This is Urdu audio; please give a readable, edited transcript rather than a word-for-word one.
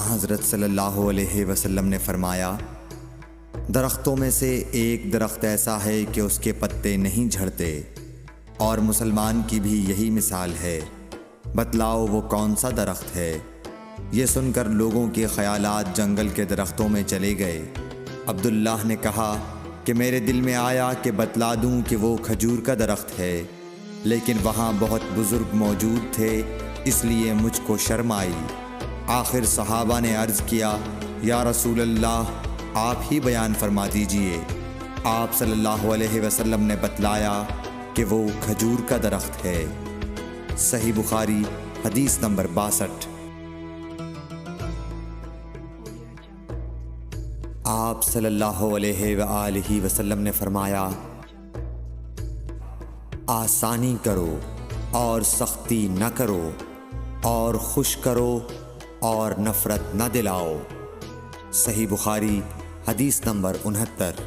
حضرت صلی اللہ علیہ وسلم نے فرمایا، درختوں میں سے ایک درخت ایسا ہے کہ اس کے پتے نہیں جھڑتے، اور مسلمان کی بھی یہی مثال ہے، بتلاؤ وہ کون سا درخت ہے؟ یہ سن کر لوگوں کے خیالات جنگل کے درختوں میں چلے گئے۔ عبداللہ نے کہا کہ میرے دل میں آیا کہ بتلا دوں کہ وہ کھجور کا درخت ہے، لیکن وہاں بہت بزرگ موجود تھے، اس لیے مجھ کو شرم آئی۔ آخر صحابہ نے عرض کیا، یا رسول اللہ، آپ ہی بیان فرما دیجئے۔ آپ صلی اللہ علیہ وسلم نے بتلایا کہ وہ کھجور کا درخت ہے۔ صحیح بخاری حدیث نمبر 62۔ آپ صلی اللہ علیہ وآلہ وسلم نے فرمایا، آسانی کرو اور سختی نہ کرو، اور خوش کرو اور نفرت نہ دلاؤ۔ صحیح بخاری حدیث نمبر 69۔